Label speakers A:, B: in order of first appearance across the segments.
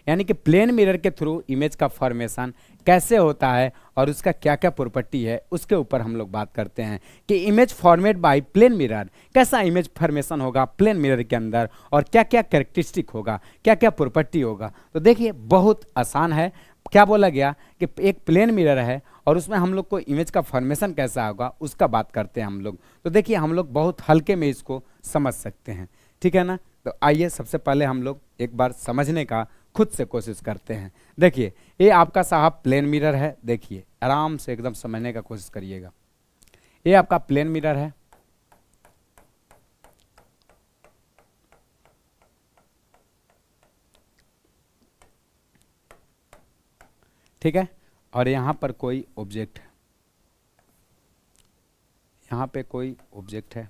A: यानी कि plane mirror के थ्रू इमेज का फॉर्मेशन कैसे होता है और उसका क्या क्या प्रॉपर्टी है, उसके ऊपर हम लोग बात करते हैं कि image format by plane mirror, कैसा इमेज फॉर्मेशन होगा प्लेन मिरर के अंदर और क्या क्या कैरेक्टरिस्टिक होगा, क्या क्या प्रॉपर्टी होगा। तो देखिए बहुत आसान है। क्या बोला गया कि एक प्लेन मिरर है और उसमें हम लोग को इमेज का फॉर्मेशन कैसा होगा उसका बात करते हैं हम लोग। तो देखिए हम लोग बहुत हल्के में इसको समझ सकते हैं, ठीक है ना। तो आइए सबसे पहले हम लोग एक बार समझने का खुद से कोशिश करते हैं। देखिए ये आपका साहब प्लेन मिरर है, देखिए आराम से एकदम समझने का कोशिश करिएगा। ये आपका प्लेन मिरर है, ठीक है, और यहाँ पर कोई ऑब्जेक्ट है, यहाँ पे कोई ऑब्जेक्ट है,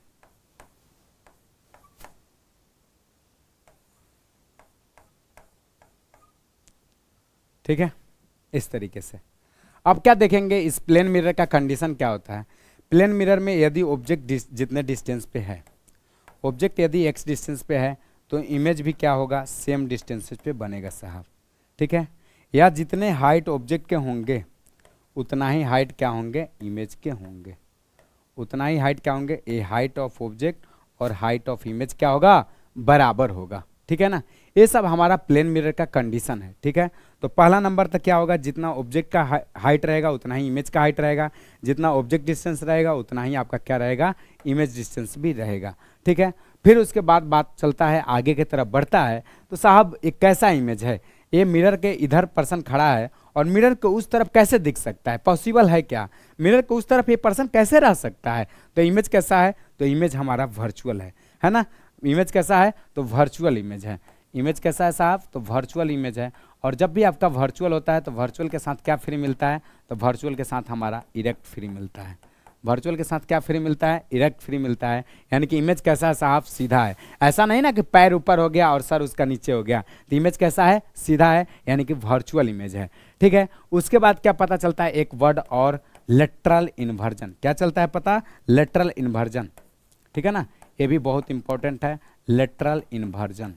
A: ठीक है, इस तरीके से। अब क्या देखेंगे इस प्लेन मिरर का कंडीशन क्या होता है। प्लेन मिरर में यदि ऑब्जेक्ट जितने डिस्टेंस पे है, ऑब्जेक्ट यदि x डिस्टेंस पे है तो इमेज भी क्या होगा, सेम डिस्टेंस पे बनेगा साहब, ठीक है। या जितने हाइट ऑब्जेक्ट के होंगे उतना ही हाइट क्या होंगे, इमेज के होंगे, उतना ही हाइट क्या होंगे, ए हाइट ऑफ ऑब्जेक्ट और हाइट ऑफ इमेज क्या होगा, बराबर होगा, ठीक है ना। ये सब हमारा प्लेन मिरर का कंडीशन है, ठीक है। तो पहला नंबर तक क्या होगा, जितना ऑब्जेक्ट का हाइट रहेगा उतना ही इमेज का हाइट रहेगा, जितना ऑब्जेक्ट डिस्टेंस रहेगा उतना ही आपका क्या रहेगा, इमेज डिस्टेंस भी रहेगा, ठीक है। फिर उसके बाद बात चलता है आगे की तरफ बढ़ता है। तो साहब एक कैसा इमेज है, ये मिरर के इधर पर्सन खड़ा है और मिरर को उस तरफ कैसे दिख सकता है, पॉसिबल है क्या, मिरर को उस तरफ ये पर्सन कैसे रह सकता है। तो इमेज कैसा है, तो इमेज हमारा वर्चुअल है ना। इमेज कैसा है, तो वर्चुअल इमेज है। इमेज कैसा है साहब, तो वर्चुअल इमेज है। और जब भी आपका वर्चुअल होता है तो वर्चुअल के साथ क्या फ्री मिलता है, तो वर्चुअल के साथ हमारा इरेक्ट फ्री मिलता है। वर्चुअल के साथ क्या फ्री मिलता है, इरेक्ट फ्री मिलता है। यानी कि इमेज कैसा है साहब, सीधा है। ऐसा नहीं ना कि पैर ऊपर हो गया और सर उसका नीचे हो गया। तो इमेज कैसा है, सीधा है, यानी कि वर्चुअल इमेज है, ठीक है। उसके बाद क्या पता चलता है, एक वर्ड और, लेटरल इन्वर्जन। क्या चलता है पता, लेटरल इन्वर्जन, ठीक है ना। ये भी बहुत इंपॉर्टेंट है, लेटरल इन्वर्जन।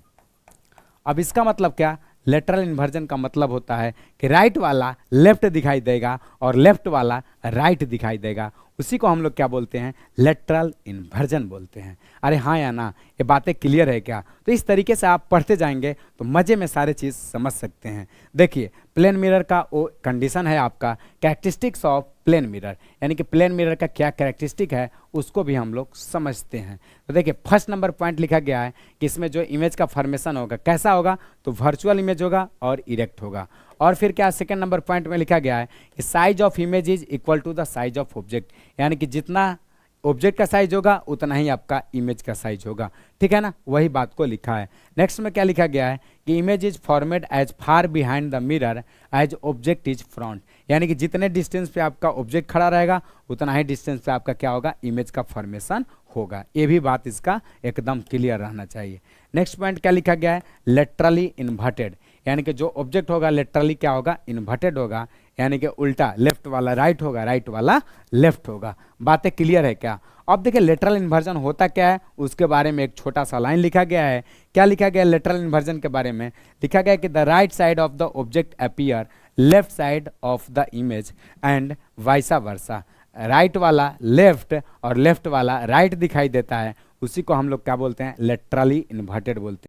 A: अब इसका मतलब क्या, लेटरल इन्वर्जन का मतलब होता है कि राइट वाला लेफ्ट दिखाई देगा और लेफ्ट वाला राइट दिखाई देगा। उसी को हम लोग क्या बोलते हैं, लेटरल इन्वर्जन बोलते हैं। अरे हाँ या ना, ये बातें क्लियर है क्या। तो इस तरीके से आप पढ़ते जाएंगे तो मज़े में सारे चीज़ समझ सकते हैं। देखिए प्लेन मिरर का वो कंडीशन है आपका, कैरेक्टरिस्टिक्स ऑफ प्लेन मिरर, यानी कि प्लेन मिरर का क्या कैरेक्टरिस्टिक है उसको भी हम लोग समझते हैं। तो देखिए फर्स्ट नंबर पॉइंट लिखा गया है कि इसमें जो इमेज का फॉर्मेशन होगा कैसा होगा, तो वर्चुअल इमेज होगा और इरेक्ट होगा। और फिर क्या सेकंड नंबर पॉइंट में लिखा गया है कि size of image is equal to the size of object, यानी कि जितना ऑब्जेक्ट का साइज होगा उतना ही आपका इमेज का साइज होगा, ठीक है ना। वही बात को लिखा है। नेक्स्ट में क्या लिखा गया है कि image is format as far behind the mirror as object is front, यानी कि जितने डिस्टेंस पे आपका ऑब्जेक्ट खड़ा रहेगा उतना ही डिस्टेंस पे आपका क्या होगा, इमेज का फॉर्मेशन होगा। ये भी बात इसका एकदम क्लियर रहना चाहिए। नेक्स्ट पॉइंट क्या लिखा गया है, लेटरली इन्वर्टेड, यानी कि जो ऑब्जेक्ट होगा लेटरली क्या होगा, इन्वर्टेड होगा, यानी कि उल्टा, लेफ्ट वाला राइट होगा, राइट वाला लेफ्ट होगा। बातें क्लियर है क्या। अब देखिए लेटरल इन्वर्जन होता क्या है उसके बारे में एक छोटा सा लाइन लिखा गया है। क्या लिखा गया लेटरल इन्वर्जन के बारे में, लिखा गया कि the right side of the object appear left side of the image and वाइसा versa, right वाला लेफ्ट और लेफ्ट वाला राइट दिखाई देता है, उसी को हम लोग क्या बोलते हैं, लेटरली इन्वर्टेड बोलते हैं।